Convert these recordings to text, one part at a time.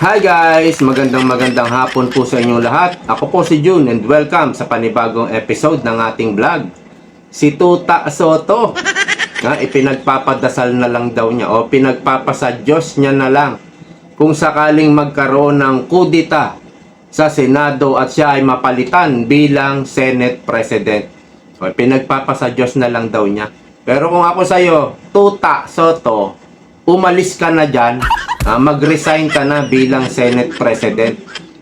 Hi guys! Magandang hapon po sa inyong lahat. Ako po si June and welcome sa panibagong episode ng ating vlog. Si Tuta Soto, ipinagpapadasal na lang daw niya o pinagpapasadyos niya na lang kung sakaling magkaroon ng kudita sa Senado at siya ay mapalitan bilang Senate President. O, pinagpapasadyos na lang daw niya. Pero kung ako sa'yo, Tuta Soto, umalis ka na dyan. Mag-resign ka na bilang Senate President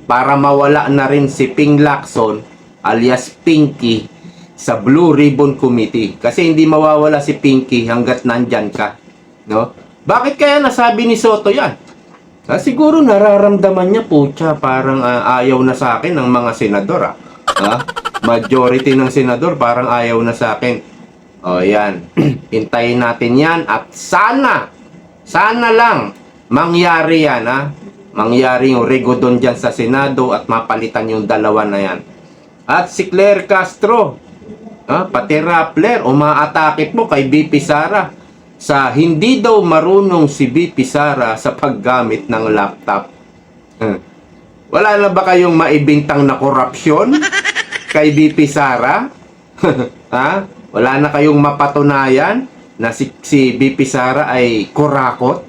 para mawala na rin si Ping Lacson alias Pinky sa Blue Ribbon Committee. Kasi hindi mawawala si Pinky hanggat nandyan ka. No? Bakit kaya nasabi ni Soto yan? Siguro nararamdaman niya, pucha, parang ayaw na sa akin ng mga senador. Majority ng senador parang ayaw na sa akin. O yan, hintayin natin yan at sana lang mangyari yan, mangyari yung regodon dyan sa Senado at mapalitan yung dalawa na yan. At si Claire Castro, pati Rappler, umaatake po kay BP Sara sa hindi daw marunong si BP Sara sa paggamit ng laptop. Wala na ba kayong maibintang na korupsyon kay BP Sara? Wala na kayong mapatunayan na si BP Sara ay kurakot?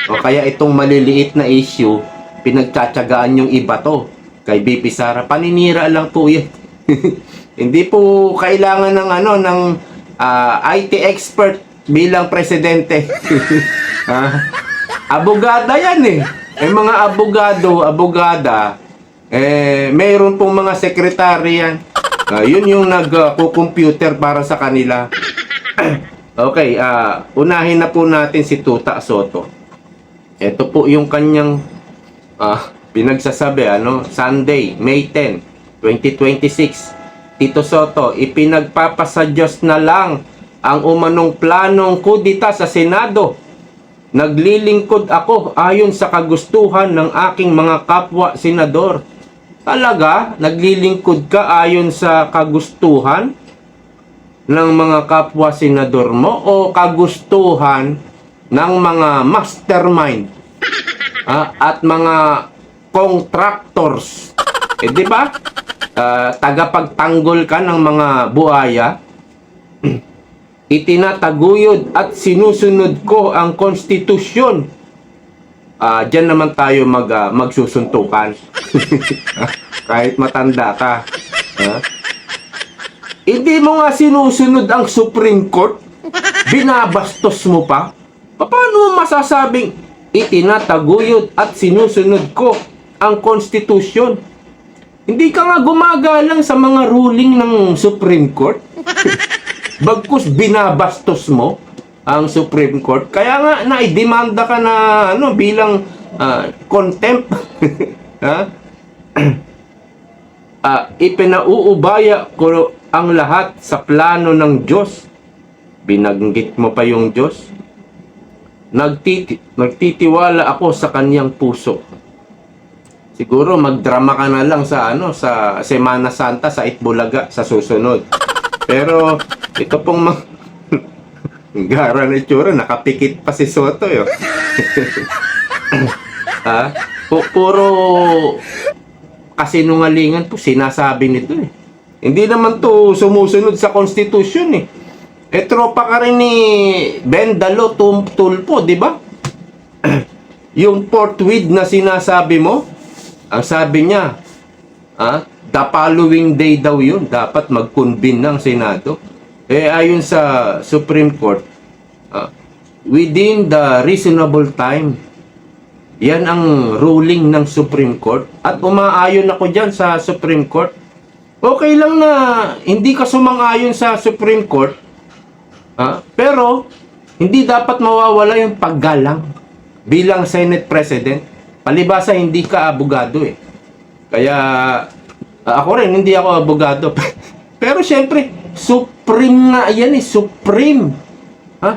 O kaya itong maliliit na issue, pinagtsatsagaan yung iba to kay BP Sara. Paninira lang po yan. Hindi po kailangan ng ng IT expert bilang presidente. Abogada yan eh. Mga abogada, mayroon pong mga sekretary yan. Yun yung nag-computer para sa kanila. Okay, unahin na po natin si Tuta Soto. Ito po yung kanyang pinagsasabi, Sunday, May 10, 2026. Tito Soto, ipinagpapasadyos na lang ang umanong planong kudita sa Senado. Naglilingkod ako ayon sa kagustuhan ng aking mga kapwa senador. Talaga? Naglilingkod ka ayon sa kagustuhan ng mga kapwa senador mo o kagustuhan ng mga mastermind at mga contractors? Di ba? Tagapagtanggol ka ng mga buhaya. Itinataguyod at sinusunod ko ang konstitusyon. Diyan naman tayo magsusuntukan. Kahit matanda ka. Hindi mo nga sinusunod ang Supreme Court, binabastos mo pa. Paano mo masasabing itinataguyod at sinusunod ko ang konstitusyon? Hindi ka nga gumagalang sa mga ruling ng Supreme Court. Bagkus binabastos mo ang Supreme Court. Kaya nga naidemanda ka na bilang contempt. Ipinauubaya ko ang lahat sa plano ng Diyos. Binanggit mo pa yung Diyos. Nagtitiwala ako sa kanyang puso. Siguro magdrama ka na lang sa sa Semana Santa sa Itbulaga sa susunod. Pero ito pong gara na itsura, nakapikit pa si Soto yo. Puro kasinungalingan po sinasabi nito eh. Hindi naman to sumusunod sa konstitusyon eh. Tropa ka rin ni Ben Dalo Tulpo, di ba? Yung forthwith na sinasabi mo, ang sabi niya, the following day daw yun, dapat mag-convene ng Senado. Ayon sa Supreme Court, within the reasonable time, yan ang ruling ng Supreme Court. At umaayon ako dyan sa Supreme Court. Okay lang na hindi ka sumang-ayon sa Supreme Court, pero hindi dapat mawawala yung paggalang bilang Senate President. Palibasa hindi ka abogado eh. Kaya ako rin hindi ako abogado. Pero syempre supreme nga yan eh, supreme.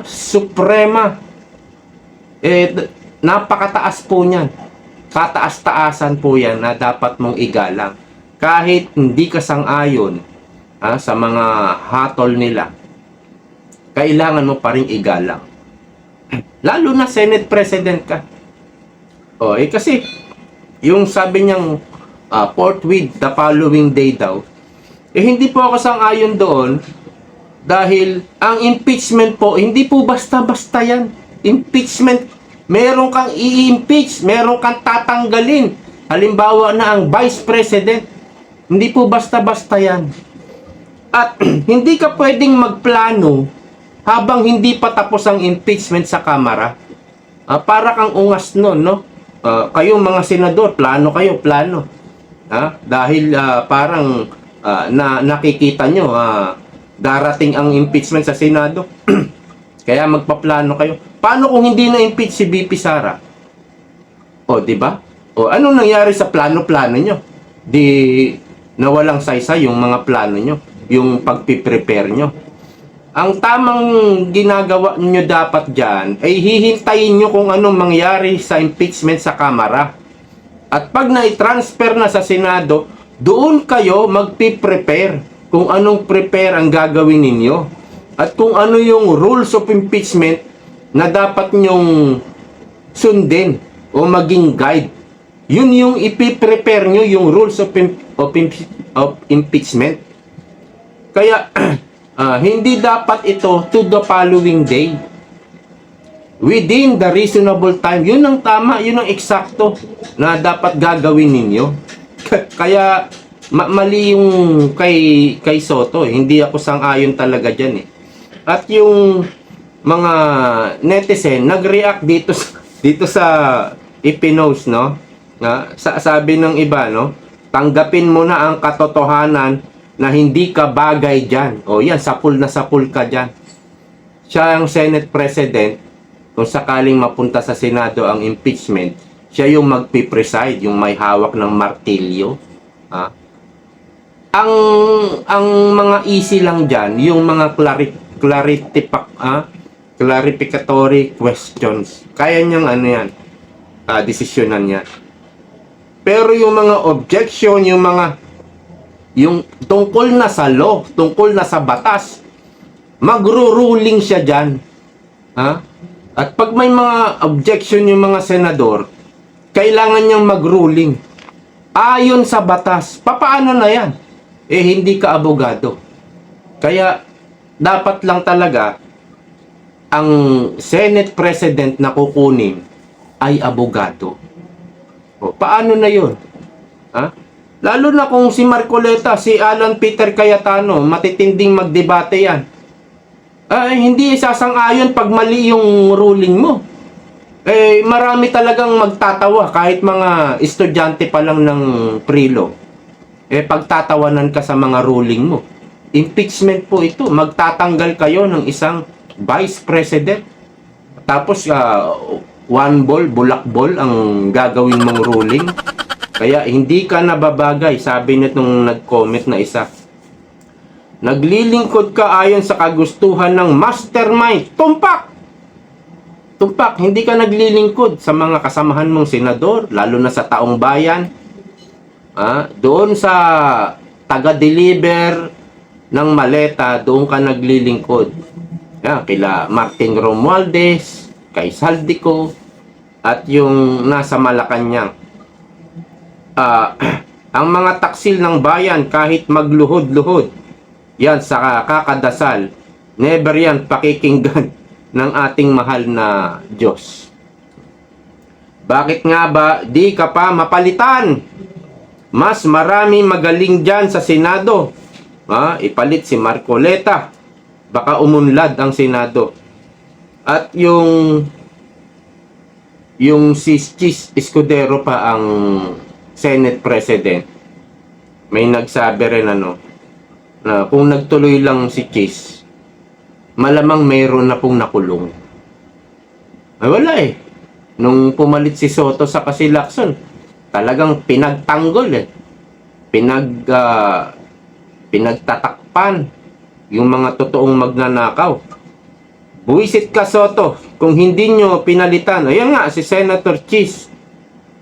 Suprema. Napakataas po niyan. Kataas-taasan po yan na dapat mong igalang. Kahit hindi ka sang-ayon sa mga hatol nila, kailangan mo pa rin igalang. Lalo na Senate President ka. Kasi yung sabi niyang forthwith the following day daw, hindi po ako sang-ayon doon dahil ang impeachment po, hindi po basta-basta yan. Impeachment, meron kang i-impeach, meron kang tatanggalin. Halimbawa na ang Vice President, hindi po basta-basta yan. At hindi ka pwedeng magplano habang hindi pa tapos ang impeachment sa Kamara. Para kang ungas nun, no? Kayong mga senador, plano kayo, plano. Dahil parang nakikita nyo, darating ang impeachment sa Senado. Kaya magpaplano kayo. Paano kung hindi na-impeach si VP Sara? O, di ba? O, ano nangyari sa plano-plano nyo? Di nawalang saysay yung mga plano nyo, yung pagpiprepare nyo. Ang tamang ginagawa nyo dapat dyan ay hihintayin nyo kung anong mangyari sa impeachment sa Kamara. At pag na-transfer na sa Senado, doon kayo magpiprepare kung anong prepare ang gagawin ninyo. At kung ano yung rules of impeachment na dapat nyong sundin o maging guide. Yun yung ipiprepare nyo, yung rules of impeachment. Kaya, hindi dapat ito to the following day. Within the reasonable time. Yun ang tama, yun ang eksakto na dapat gagawin ninyo. Kaya, mali yung kay Soto. Hindi ako sang-ayon talaga dyan eh. At yung mga netizen, nag-react dito sa ipinost, no? Sabi ng iba, no? Tanggapin mo na ang katotohanan na hindi ka bagay dyan. O yan, sapul na sapul ka dyan. Siya ang Senate President. Kung sakaling mapunta sa Senado ang impeachment, siya yung magpipreside, yung may hawak ng martilyo. Ang mga easy lang dyan, yung mga clarificatory questions. Kaya niyang desisyonan yan. Pero yung mga objection, yung tungkol na sa law, tungkol na sa batas, magro-ruling siya dyan. At pag may mga objection yung mga senador, kailangan niyang mag-ruling. Ayon sa batas. Papaano na yan? Hindi ka abogado. Kaya, dapat lang talaga, ang Senate President na kukunin ay abogado. Paano na yun? Lalo na kung si Marcoleta, si Alan Peter Cayetano, matitinding magdebate yan. Hindi sasang-ayon pag mali yung ruling mo. Marami talagang magtatawa kahit mga estudyante pa lang ng pre-law. Pagtatawanan ka sa mga ruling mo. Impeachment po ito. Magtatanggal kayo ng isang Vice President. Tapos, one ball, bulakbol ang gagawin mong ruling. Kaya hindi ka nababagay, sabi nitong nag-comment na isa. Naglilingkod ka ayon sa kagustuhan ng mastermind. Tumpak! Tumpak, hindi ka naglilingkod sa mga kasamahan mong senador, lalo na sa taong bayan. Doon sa taga-deliver ng maleta, doon ka naglilingkod. Kila Martin Romualdez, kay Saldico, at yung nasa Malacanang. Ang mga taksil ng bayan kahit magluhod-luhod yan sa kakadasal, never yan pakikinggan ng ating mahal na Diyos. Bakit nga ba di ka pa mapalitan? Mas marami magaling dyan sa Senado. Ipalit si Marcoleta, baka umunlad ang Senado. At yung si Chis Escudero pa ang Senate President, may nagsabi rin na kung nagtuloy lang si Chis, malamang mayroon na pong nakulong. Wala nung pumalit si Soto sa Kasilakson, talagang pinagtanggol pinagtatakpan yung mga totoong magnanakaw. Buwisit ka, Soto, kung hindi nyo pinalitan. Ayan nga, si Senator Chis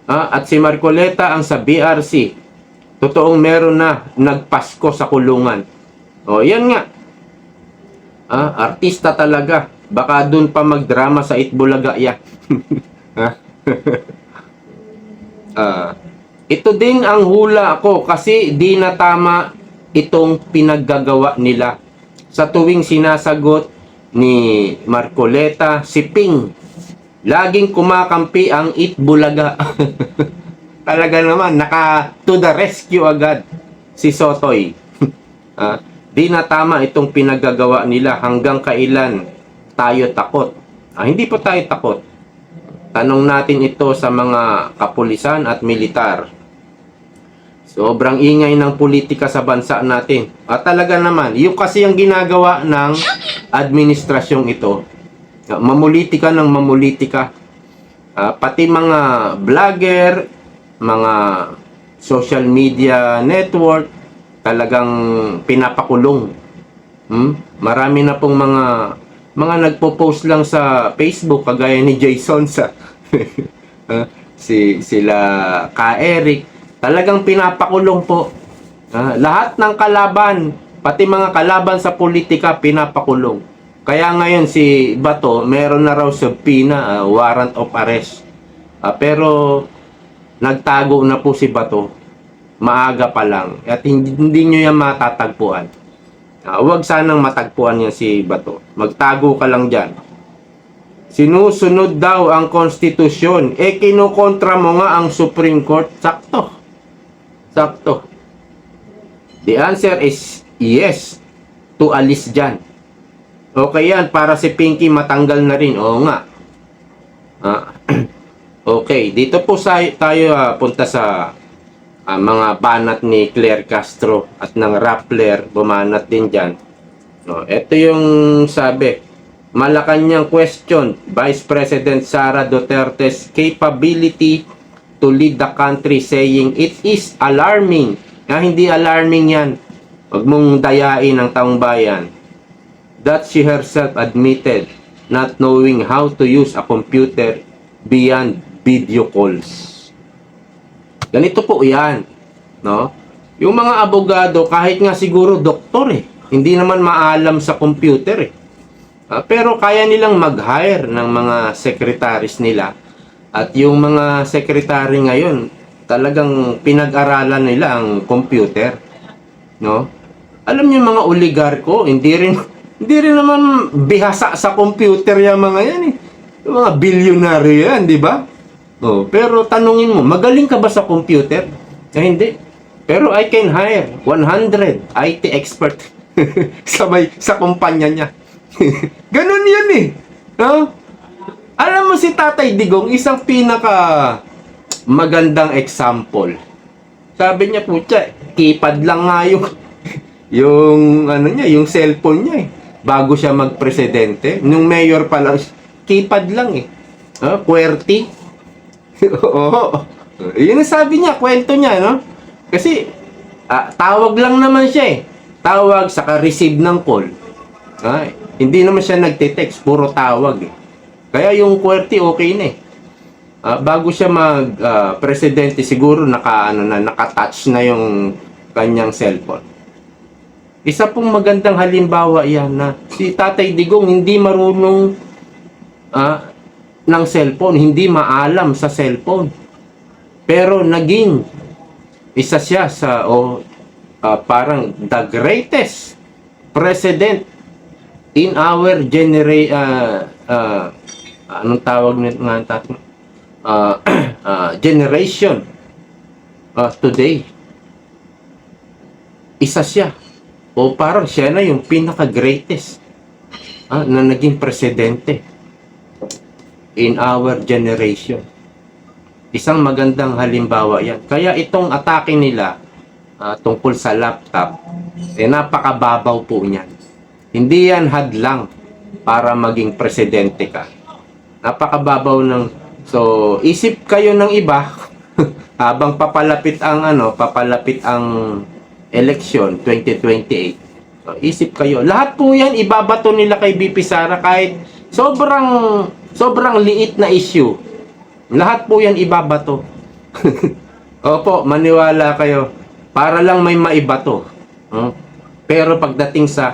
at si Marcoleta ang sa BRC. Totoong meron na nagpasko sa kulungan. Yan nga. Artista talaga. Baka dun pa magdrama sa Itbulaga ya. Ito din ang hula ko kasi di na tama itong pinaggagawa nila. Sa tuwing sinasagot ni Marcoleta si Ping, laging kumakampi ang Itbulaga. Talaga naman, naka to the rescue agad si Sotoy. Di na tama itong pinaggagawa nila, hanggang kailan tayo takot? Hindi po tayo takot. Tanong natin ito sa mga kapulisan at militar. Sobrang ingay ng politika sa bansa natin. Talaga naman, yung kasi ang ginagawa ng administrasyong ito. Mamulitika ng mamulitika. Pati mga vlogger, mga social media network, talagang pinapakulong. Marami na pong mga nagpo-post lang sa Facebook kagaya ni Jason sa sila Ka Eric, talagang pinapakulong po. Lahat ng kalaban, pati mga kalaban sa politika, pinapakulong. Kaya ngayon si Bato, meron na raw subpoena, warrant of arrest. Pero nagtago na po si Bato. Maaga pa lang. At hindi nyo yan matatagpuan. Huwag sanang matagpuan yan si Bato. Magtago ka lang dyan. Sinusunod daw ang konstitusyon. Kinukontra mo nga ang Supreme Court. Sakto. Sakto. The answer is yes. To alis dyan. Okay yan. Para si Pinky matanggal na rin. Oo nga. Okay. Dito po tayo punta sa mga banat ni Claire Castro at ng Rappler, bumanat din dyan. Ito yung sabi, Malacanang question Vice President Sara Duterte's capability to lead the country, saying it is alarming. Hindi alarming yan. Huwag mong dayain ang taong bayan. That she herself admitted not knowing how to use a computer beyond video calls. Ganito po yan, no? Yung mga abogado, kahit nga siguro doktor hindi naman maalam sa computer pero kaya nilang mag-hire ng mga secretaries nila. At yung mga secretary ngayon, talagang pinag-aralan nila ang computer, no? Alam niyo mga oligarko, hindi rin naman bihasa sa computer yung mga yan Yung mga billionaire yan, di ba? Pero tanungin mo, magaling ka ba sa computer? Hindi. Pero I can hire 100 IT expert sa kumpanya niya. Ganun yun Alam mo si Tatay Digong, isang pinaka magandang example. Sabi niya, putya, keypad lang nga yung yung cellphone niya bago siya magpresidente. Nung mayor pa lang, keypad lang QWERTY. Oo. Yun ang sabi niya, kwento niya, no? Kasi, tawag lang naman siya Tawag, saka receive ng call. Hindi naman siya nagte-text, puro tawag Kaya yung QWERTY okay na bago siya presidente, siguro naka-touch na yung kanyang cellphone. Isa pong magandang halimbawa yan na si Tatay Digong hindi marunong ng cellphone, hindi maalam sa cellphone. Pero naging isa siya sa parang the greatest president in our anong tawag nga generation today. Isa siya. Parang siya na yung pinaka-greatest na naging presidente in our generation. Isang magandang halimbawa yan. Kaya itong atake nila tungkol sa laptop, napakababaw po niyan. Hindi yan hadlang para maging presidente ka. Napakababaw ng... So, isip kayo ng iba habang papalapit ang election 2028. So, isip kayo. Lahat po yan ibabato nila kay BP Sara kahit sobrang liit na issue. Lahat po yan ibabato. Opo, maniwala kayo. Para lang may maibato. Pero pagdating sa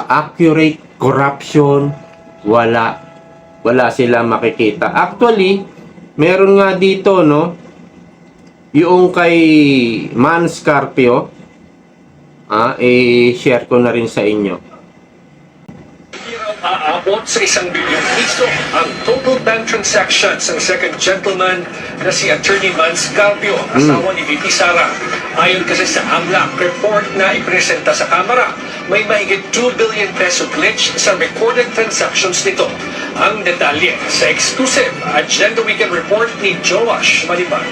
accurate corruption, wala sila makikita. Actually, meron nga dito, no? yung kay Man Scarpio, i-share ko na rin sa inyo. Aabot sa 1 bilyong piso ang total bank transactions ng second gentleman na si Attorney Man Scarpio, asawa ni VP Sara. Ayon kasi sa AMLAC report na ipresenta sa Kamara, may mahigit 2 billion peso glitch sa recorded transactions nito. Ang detalye sa exclusive Agenda Weekend report ni Joash Maniban.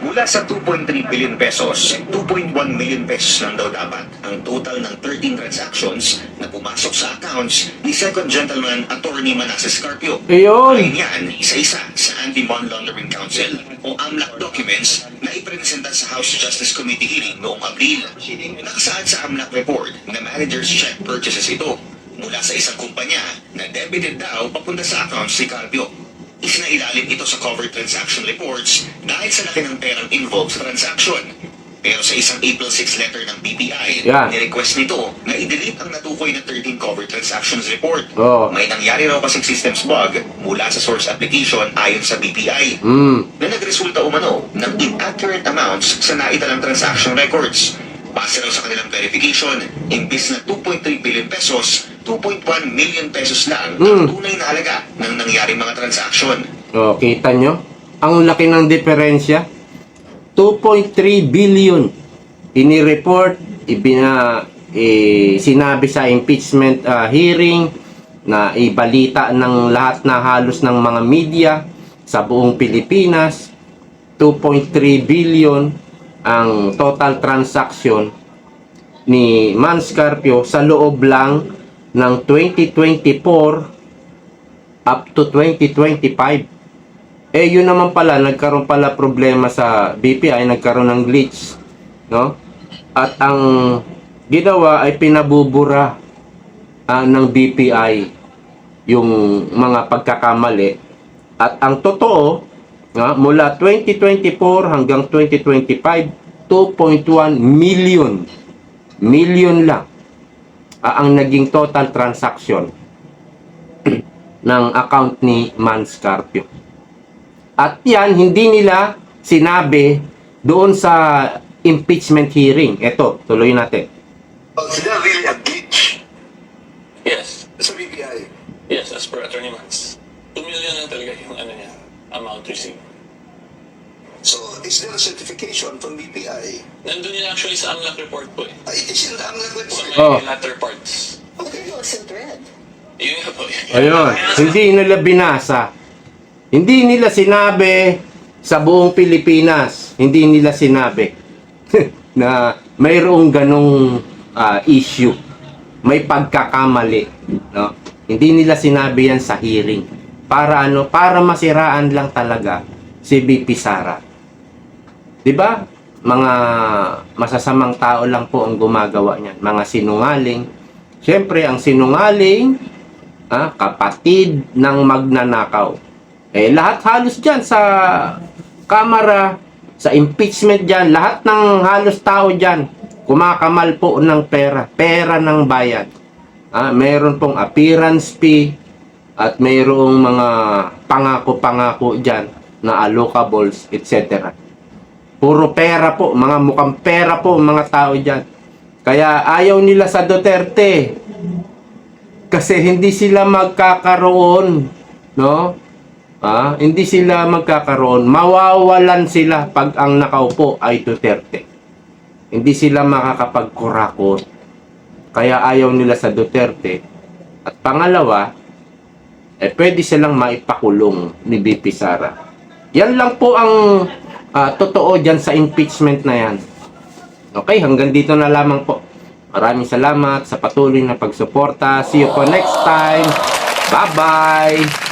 Mula sa 2.3 billion pesos, 2.1 million pesos lang daw dapat ang total ng 13 transactions na pumasok sa accounts ni Second Gentleman Attorney Manasseh Scarpio. Ayun! Ayon yan, isa-isa sa Anti-Money Laundering Council o AMLAC documents na ipresenta sa House Justice Committee hearing noong Abril. Nakasaad sa AMLAC report na manager's check purchases ito mula sa isang kumpanya na debited daw papunta sa accounts ni Scarpio. Isinailalim ito sa covered transaction reports dahil sa laki ng perang involved sa transaction. Pero sa isang April 6 letter ng BPI, nirequest nito na i-delete ang natukoy na 13 covered transactions report. May nangyari raw kasing systems bug mula sa source application ayon sa BPI na nagresulta umano ng inaccurate amounts sa naitalang transaction records. Base raw sa kanilang verification, imbis na 2.3 billion pesos, 2.1 million pesos lang ang tunay na halaga ng nangyaring mga transaction. Kita nyo? Ang laki ng diferensya. 2.3 billion. Inireport, sinabi sa impeachment hearing na ibalita ng lahat na halos ng mga media sa buong Pilipinas. 2.3 billion ang total transaction ni Man Scarpio sa loob lang ng 2024 up to 2025. Yun naman pala, nagkaroon pala problema sa BPI, nagkaroon ng glitch, no? At ang ginawa ay pinabubura ng BPI yung mga pagkakamali. At ang totoo, mula 2024 hanggang 2025, 2.1 million lang ang naging total transaction ng account ni Man Scarpio. At yan, hindi nila sinabi doon sa impeachment hearing. Ito, tuloy natin. Is there really a glitch Yes. sa BPI? Yes, as per Attorney Mans. 2 million lang talaga yung niya, amount received. So, is there a certification from BPI? Nandun yun actually sa AMLAC report po eh. It is in the AMLAC Sa report. may latter parts. Okay. Yun nga po. Ayun, hindi nila binasa. Hindi nila sinabi sa buong Pilipinas. Hindi nila sinabi na mayroong ganong issue. May pagkakamali, no? Hindi nila sinabi yan sa hearing. Para ano? Para masiraan lang talaga si VP Sara. 'Di ba? Mga masasamang tao lang po ang gumagawa niyan, mga sinungaling. Siyempre, ang sinungaling, kapatid ng magnanakaw. Lahat halos diyan sa Kamara, sa impeachment diyan, lahat ng halos tao diyan kumakamal po ng pera ng bayan. Meron pong appearance fee at mayroong mga pangako-pangako diyan na allocables, etc. Puro pera po, mga mukhang pera po mga tao diyan. Kaya ayaw nila sa Duterte. Kasi hindi sila magkakaroon, no? Hindi sila magkakaroon. Mawawalan sila pag ang nakaupo ay Duterte. Hindi sila makakapagkurakot. Kaya ayaw nila sa Duterte. At pangalawa, pwede silang maipakulong ni VP Sara. Yan lang po ang totoo dyan sa impeachment na yan. Okay, hanggang dito na lamang po. Maraming salamat sa patuloy na pagsuporta. See you po next time. Bye-bye!